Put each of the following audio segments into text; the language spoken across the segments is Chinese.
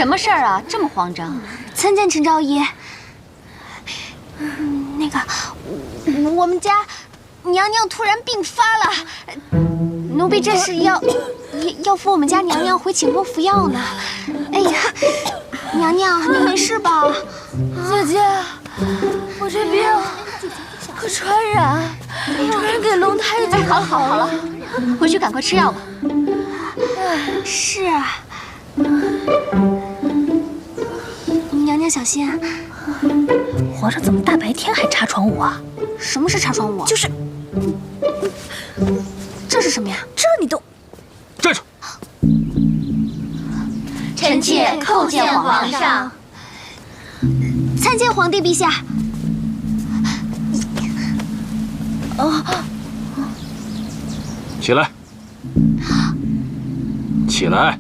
么事儿啊？这么慌张？参见陈昭仪。那个，我们家娘娘突然病发了，奴婢这是要扶我们家娘娘回寝宫服药呢。哎呀，娘娘，你没事吧？姐姐，我这病可传染给龙太监。好了，回去赶快吃药吧。是啊，娘娘小心啊。皇上怎么大白天还查床舞啊？什么是查床舞？就是，这是什么呀？这你都站住！臣妾叩见皇上。参见皇帝陛下。起来，起来！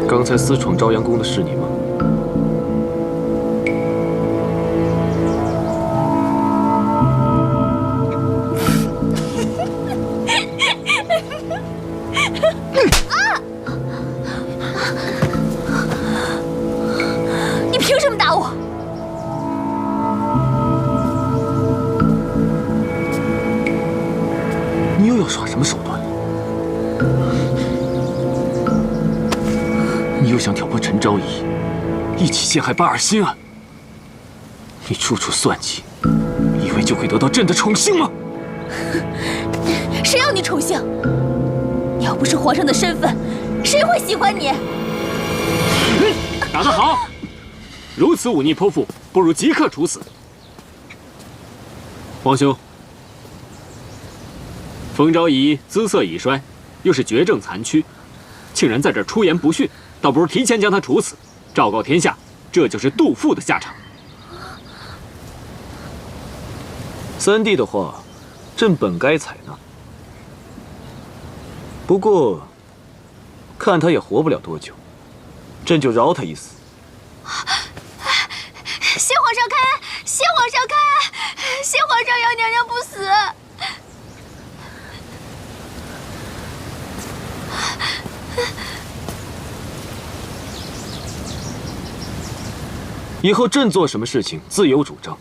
刚才私闯朝阳宫的是你吗？你凭什么打我？你又要耍什么手段？你又想挑拨陈昭仪，一起陷害巴尔心安？你处处算计，以为就会得到朕的宠幸吗？谁要你宠幸？你要不是皇上的身份，谁会喜欢你？打得好！如此忤逆泼妇，不如即刻处死。皇兄，冯昭仪姿色已衰，又是绝症残躯，竟然在这儿出言不逊，倒不如提前将他处死，昭告天下，这就是杜父的下场。三弟的话，朕本该采纳，不过看他也活不了多久，朕就饶他一死。谢皇上开恩！谢皇上开恩！谢皇上让娘娘不死。以后朕做什么事情自有主张，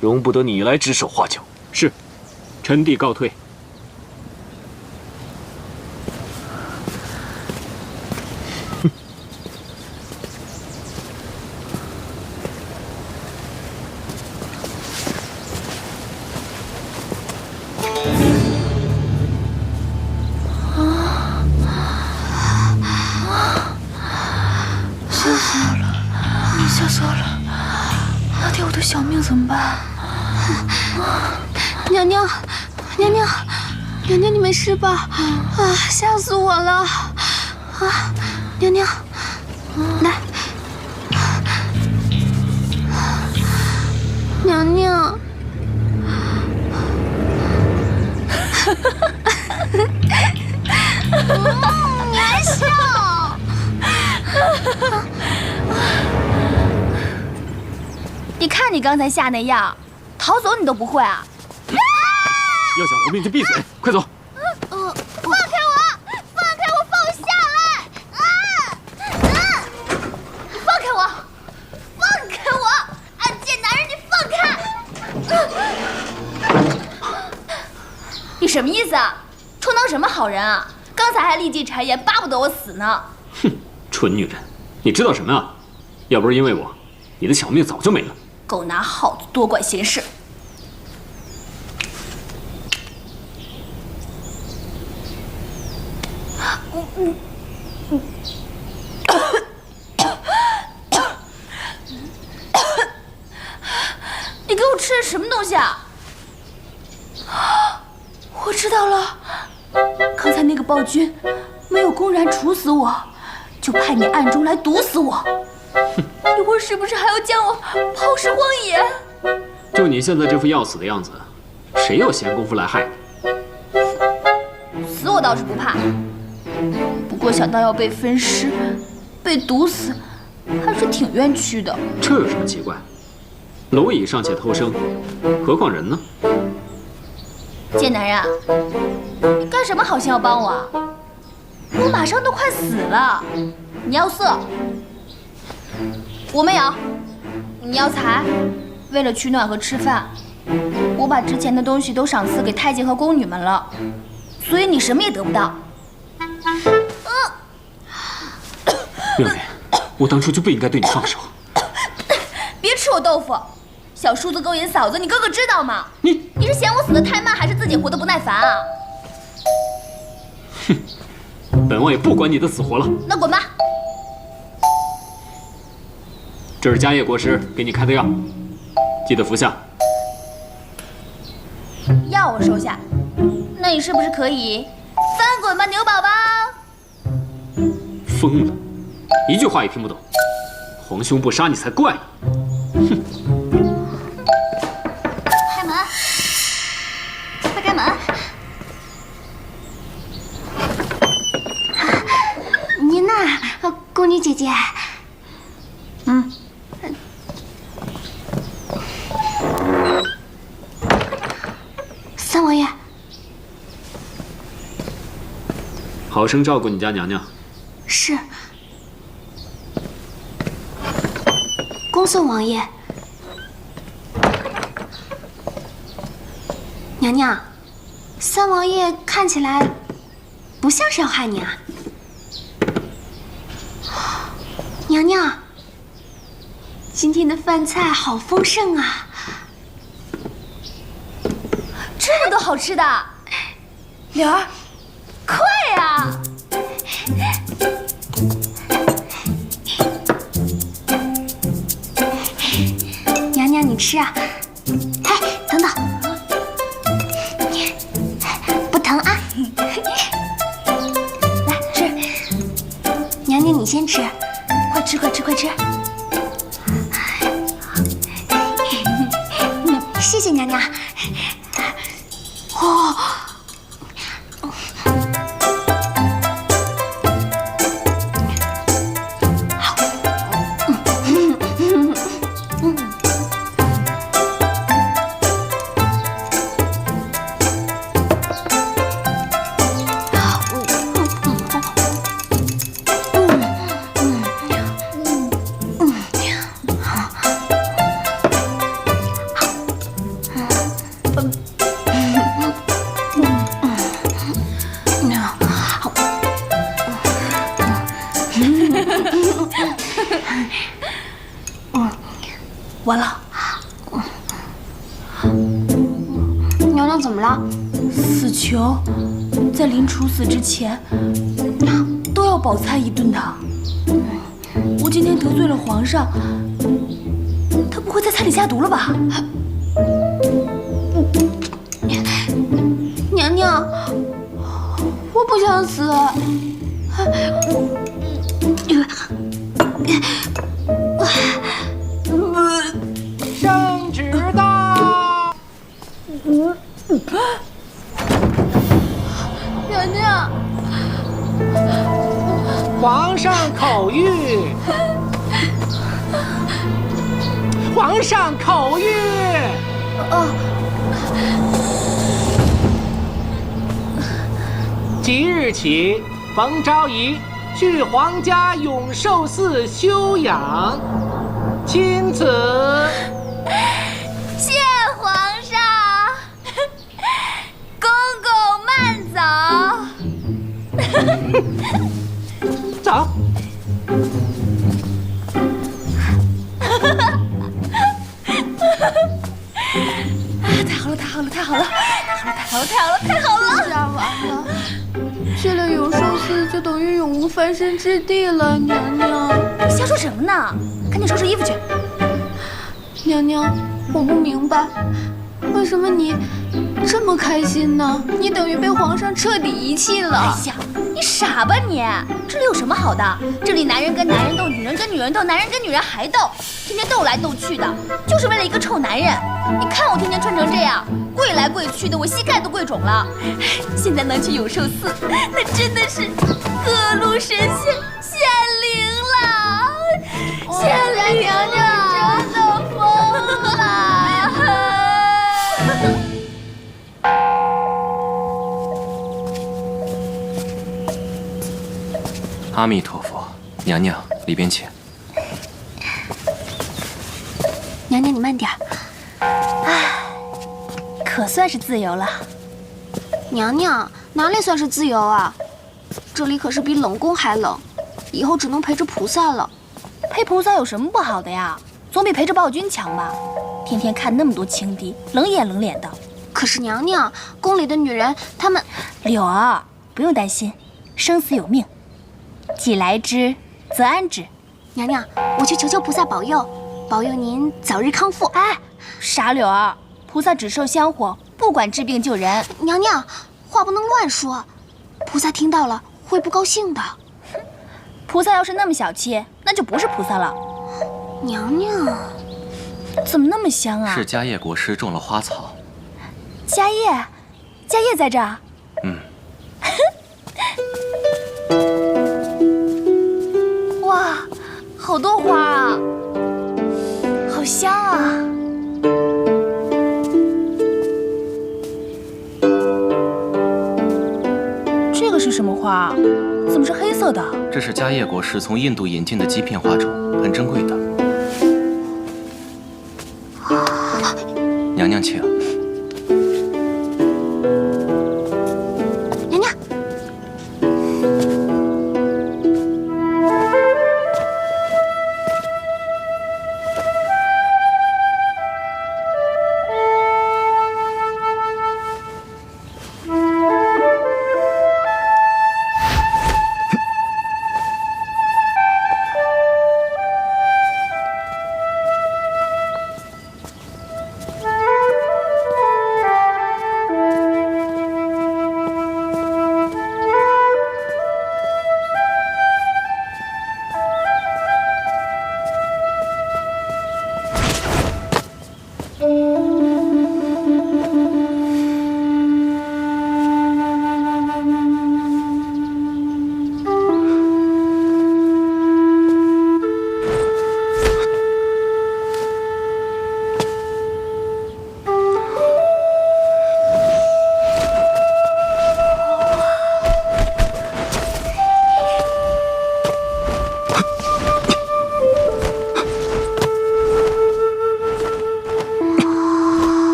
容不得你来指手画脚。是，臣弟告退。吓死我了！那天我的小命怎么办？娘娘，娘娘，娘娘，你没事吧？啊，吓死我了！啊，娘娘，来，娘娘。你还笑？你看你刚才吓那样，逃走你都不会啊！要想活命就闭嘴，快走！放开我！放开我！放我下来！放开我！放开我！暗箭男人，你放开！你什么意思啊？充当什么好人啊？刚才还立即谗言，巴不得我死呢。哼，蠢女人，你知道什么啊？要不是因为我，你的小命早就没了。狗拿耗子，多管闲事。你给我吃的什么东西啊？我知道了，刚才那个暴君没有公然处死我，就派你暗中来毒死我。一会儿是不是还要将我抛尸荒野？就你现在这副要死的样子，谁有闲工夫来害你？死我倒是不怕，不过想到要被分尸、被毒死，还是挺冤屈的。这有什么奇怪？蝼蚁尚且偷生，何况人呢？贱男人，你干什么好心要帮我啊？我马上都快死了。你要色，我没有；你要财，为了取暖和吃饭，我把值钱的东西都赏赐给太监和宫女们了，所以你什么也得不到。妙莲，我当初就不应该对你放手。别吃我豆腐！小叔子勾引嫂子，你哥哥知道吗？你是嫌我死得太慢，还是自己活得不耐烦啊？哼，本王也不管你的死活了。那滚吧！这是家业国师给你开的药，记得服下。药我收下，那你是不是可以翻滚吧，牛宝宝？疯了，一句话也听不懂。皇兄不杀你才怪呢。哼！开门，快开门！您呐，宫女姐姐。三王爷，好生照顾你家娘娘。是。恭送王爷。娘娘，三王爷看起来不像是要害你啊。娘娘，今天的饭菜好丰盛啊！这么多好吃的，柳儿，快呀！娘娘，你吃啊！哎，等等，不疼啊！来吃，娘娘你先吃，快吃，快吃，快吃！谢谢娘娘。哦。完了，娘娘怎么了？死囚在临处死之前都要饱餐一顿的。我今天得罪了皇上，他不会在菜里下毒了吧？娘娘，我不想死。圣旨到！娘娘，皇上口谕！皇上口谕！即日起，冯昭仪去皇家永寿寺休养，钦此。谢皇上，公公慢走。走。太好了，太好了，太好了，太好了，太好了，太好了！下完了，去了永寿寺就等于永无翻身之地了。娘娘，你瞎说什么呢？赶紧收拾衣服去。娘娘，我不明白，为什么你这么开心呢？你等于被皇上彻底遗弃了。哎呀，你傻吧你？这里有什么好的？这里男人跟男人斗，女人跟女人斗，男人跟女人还斗，天天斗来斗去的，就是为了一个臭男人。你看我天天穿成这样，跪来跪去的，我膝盖都跪肿了。现在能去永寿寺，那真的是各路神仙显灵了，显灵娘娘真的疯了。阿弥陀佛，娘娘里边请。娘娘，你慢点儿。可算是自由了。娘娘，哪里算是自由啊？这里可是比冷宫还冷，以后只能陪着菩萨了。陪菩萨有什么不好的呀？总比陪着暴君强吧？天天看那么多情敌，冷眼冷脸的。可是娘娘，宫里的女人，她们……柳儿，不用担心，生死有命，既来之，则安之。娘娘，我去求求菩萨保佑，保佑您早日康复。哎，傻柳儿，菩萨只受香火，不管治病救人。娘娘，话不能乱说，菩萨听到了会不高兴的。菩萨要是那么小气，那就不是菩萨了。娘娘，怎么那么香啊？是迦叶国师种了花草。迦叶，迦叶在这儿。嗯。哇，好多花啊，好香啊！这个是什么花？怎么是黑色的？这是迦叶国师从印度引进的极片花种，很珍贵的。娘娘请。娘娘，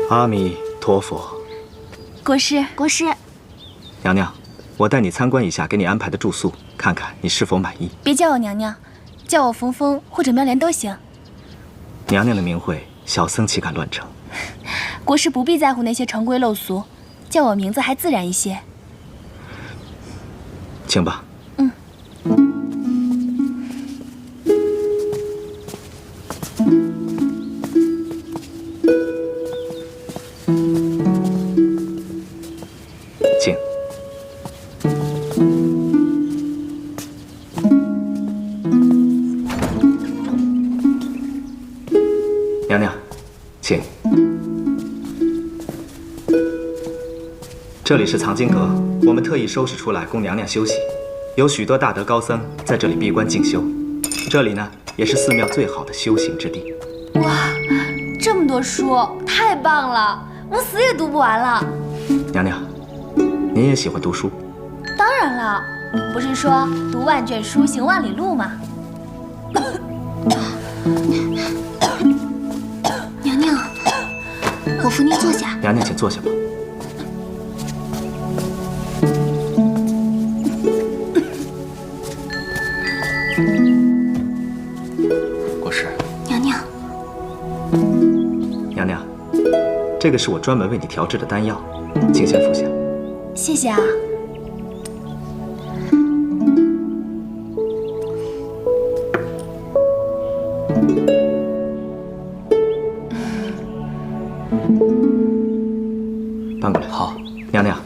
阿弥陀佛。国师，国师，娘娘，我带你参观一下给你安排的住宿，看看你是否满意。别叫我娘娘，叫我峰峰或者苗莲都行。娘娘的名讳，小僧岂敢乱称。国师不必在乎那些成规陋俗，叫我名字还自然一些。请吧。请。娘娘，请。这里是藏经阁，我们特意收拾出来供娘娘休息。有许多大德高僧在这里闭关静修。这里呢，也是寺庙最好的修行之地。哇，这么多书，太棒了！我死也读不完了。娘娘，您也喜欢读书？当然了，不是说读万卷书，行万里路吗？娘娘，我扶您坐下。娘娘，请坐下吧。国师，娘娘，娘娘，这个是我专门为你调制的丹药，请先服下。谢谢啊。搬过来。好。娘娘，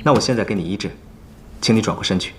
那我现在给你医治，请你转过身去。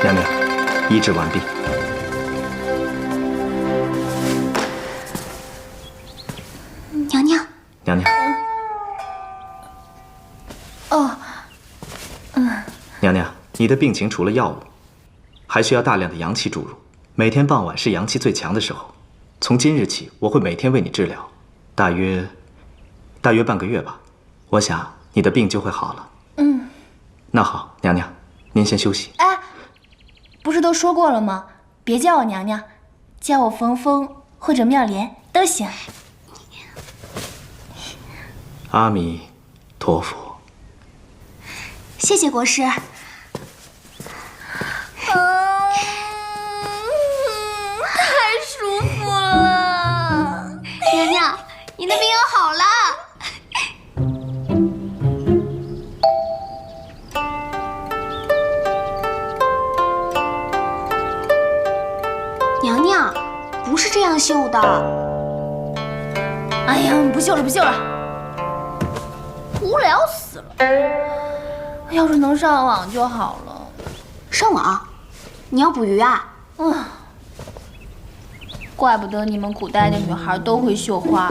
娘娘，医治完毕。娘娘，娘娘，哦，娘娘，你的病情除了药物，还需要大量的阳气注入。每天傍晚是阳气最强的时候。从今日起，我会每天为你治疗，大约半个月吧。我想你的病就会好了。嗯，那好，娘娘，您先休息。哎，不是都说过了吗？别叫我娘娘，叫我冯峰或者妙莲都行。阿弥陀佛。谢谢国师。太舒服了。娘娘，你的病又好了。娘娘，不是这样绣的。哎呀，不绣了，不绣了，无聊死了。要是能上网就好了。上网？你要捕鱼啊？怪不得你们古代的女孩都会绣花，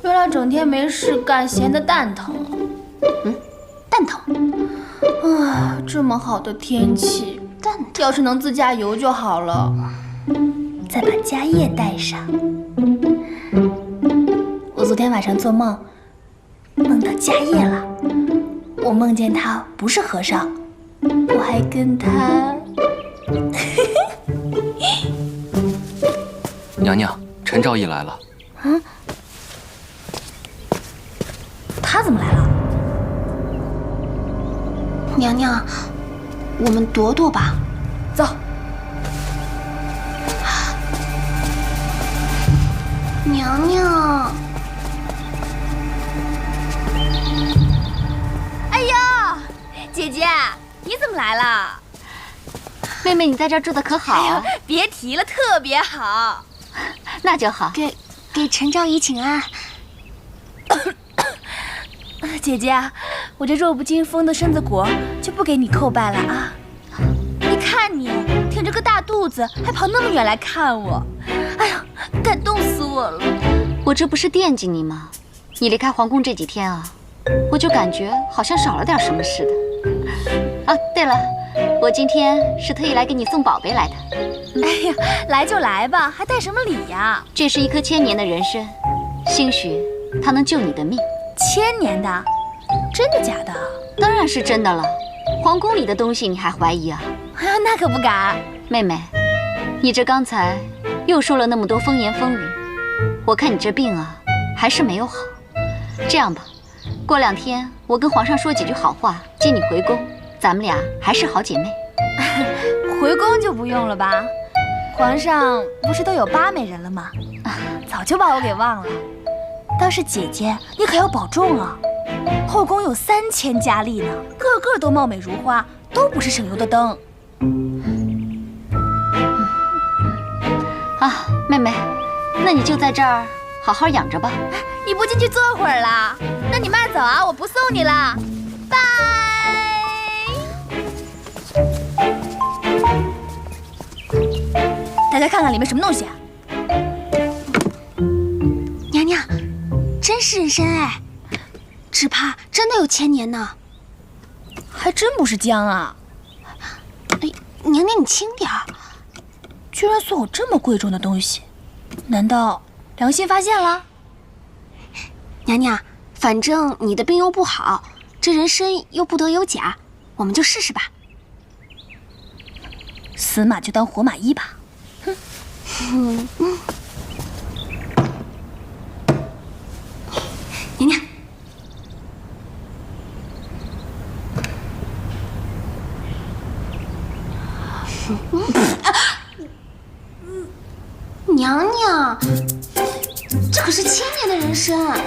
原来整天没事干，闲得蛋疼啊。蛋疼。这么好的天气，要是能自驾游就好了。再把家业带上。我昨天晚上做梦，梦到家业了。我梦见他不是和尚，我还跟他……娘娘，陈昭义来了。他怎么来了？娘娘，我们躲躲吧。走。娘娘，哎呀，姐姐，你怎么来了？妹妹，你在这儿住的可好？哎呀，别提了，特别好。那就好。给陈昭仪请安。姐姐，我这弱不禁风的身子骨就不给你叩拜了啊！你看你挺着个大肚子，还跑那么远来看我，哎呀，感动死我了！我这不是惦记你吗？你离开皇宫这几天啊，我就感觉好像少了点什么似的。啊，对了，我今天是特意来给你送宝贝来的。哎呀，来就来吧，还带什么礼呀？这是一颗1000年的人参，兴许它能救你的命。1000年的？真的假的？当然是真的了。皇宫里的东西你还怀疑啊？哎呀，那可不敢。妹妹，你这刚才又说了那么多风言风语，我看你这病啊还是没有好。这样吧，过2天我跟皇上说几句好话，接你回宫，咱们俩还是好姐妹。回宫就不用了吧？皇上不是都有8美人了吗？早就把我给忘了。倒是姐姐，你可要保重啊！后宫有3000佳丽呢，个个都貌美如花，都不是省油的灯。啊，妹妹，那你就在这儿好好养着吧。你不进去坐会儿啦？那你慢走啊，我不送你了，拜。大家看看里面什么东西啊？娘娘，真是人参哎，只怕真的有1000年呢。还真不是姜啊！哎，娘娘你轻点儿。居然送我这么贵重的东西，难道良心发现了？娘娘，反正你的病又不好，这人参又不得有假，我们就试试吧。死马就当活马医吧。哼。娘娘，娘娘，这可是1000年的人参。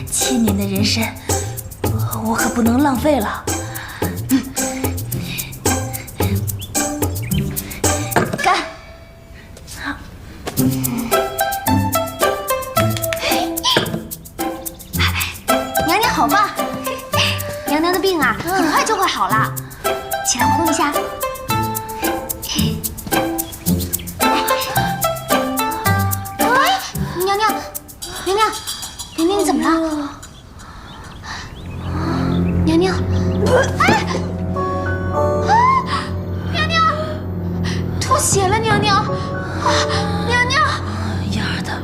1000年的人参，我可不能浪费了。干！娘娘好好棒！娘娘的病啊，很快就会好了。起来活动一下。哎，娘娘，娘娘，娘娘，你怎么了？娘娘，哎，娘娘，吐血了，娘娘，娘娘，丫的，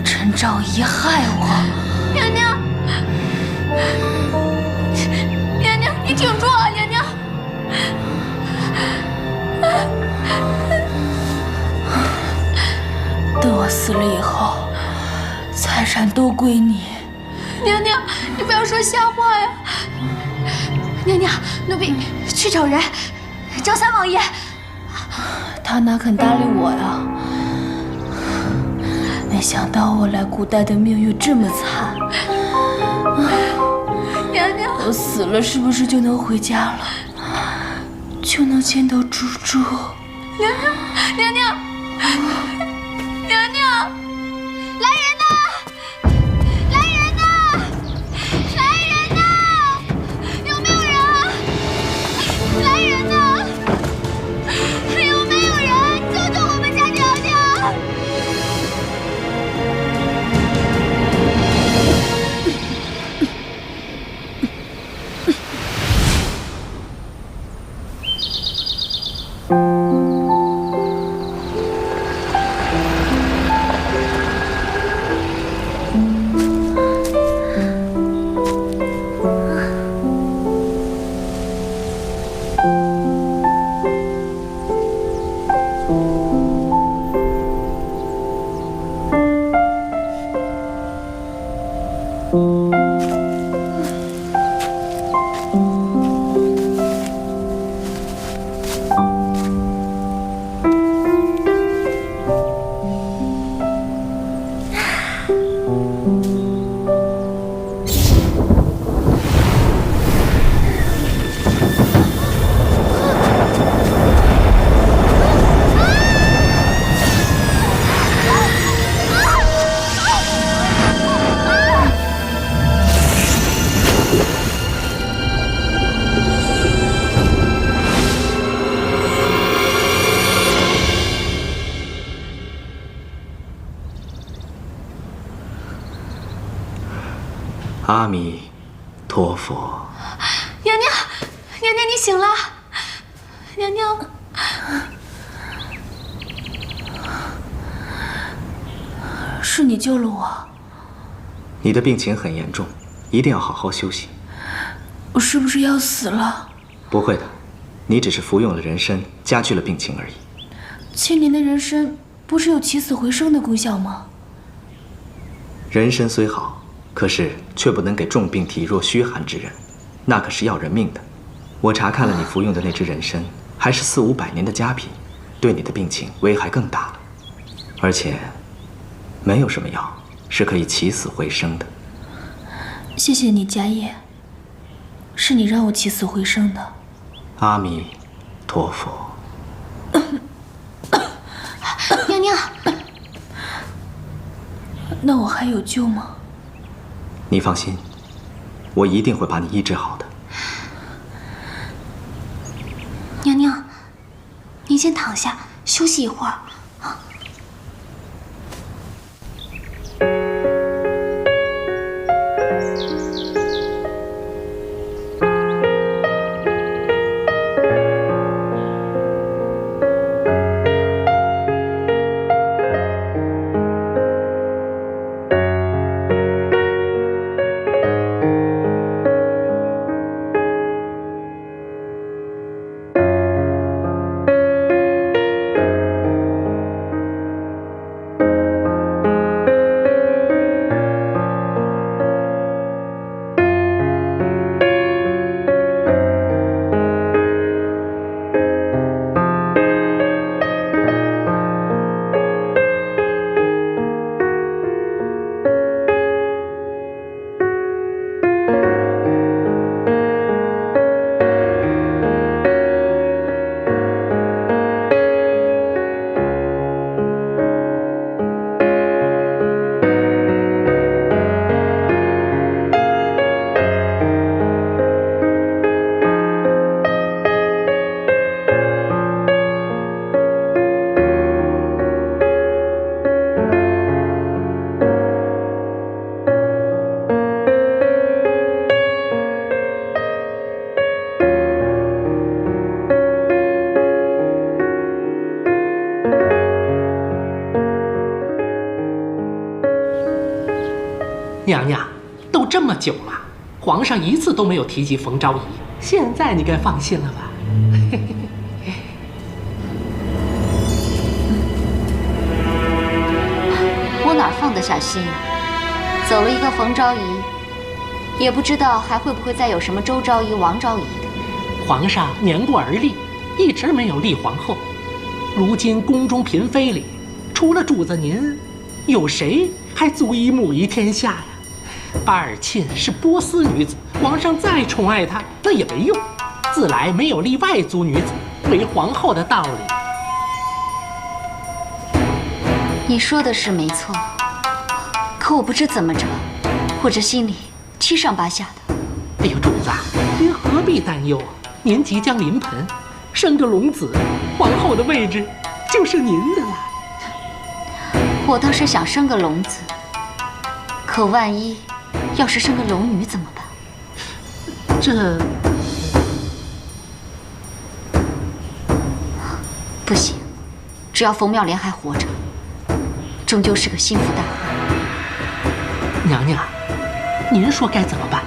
陈昭仪害我！娘娘，娘娘，你挺住啊，娘娘！等我死了以后，财产都归你。娘娘，你不要说瞎话呀！娘娘，奴婢去找人，找三王爷。他哪肯搭理我呀？没想到我来古代的命运这么惨。娘娘，我死了是不是就能回家了？就能见到猪猪？娘娘，娘娘，娘娘，来人呐！来人呐！来人呐！有没有人？来人呐！有没有人救救我们家娘娘？阿弥陀佛。娘娘，娘娘，你醒了。娘娘，是你救了我。你的病情很严重，一定要好好休息。我是不是要死了？不会的，你只是服用了人参，加剧了病情而已。千年的人参不是有起死回生的功效吗？人参虽好，可是却不能给重病体弱虚寒之人，那可是要人命的。我查看了你服用的那支人参，还是4、500年的佳品，对你的病情危害更大了。而且，没有什么药是可以起死回生的。谢谢你，迦叶，是你让我起死回生的。阿弥陀佛。娘娘，那我还有救吗？你放心，我一定会把你医治好的。娘娘，您先躺下休息一会儿。娘娘，都这么久了，皇上一次都没有提及冯昭仪，现在你该放心了吧？我哪放得下心啊？走了一个冯昭仪，也不知道还会不会再有什么周昭仪、王昭仪的。皇上年过而立，一直没有立皇后。如今宫中嫔妃里，除了主子您，有谁还足以母仪天下呀？巴尔沁是波斯女子，皇上再宠爱她，那也没用。自来没有立外族女子为皇后的道理。你说的是没错，可我不知怎么着，我这心里七上八下的。哎呦，主子，您何必担忧？您即将临盆，生个龙子，皇后的位置就是您的了。我倒是想生个龙子，可万一要是生个龙女怎么办？这不行，只要冯妙莲还活着，终究是个心腹大患。娘娘，您说该怎么办？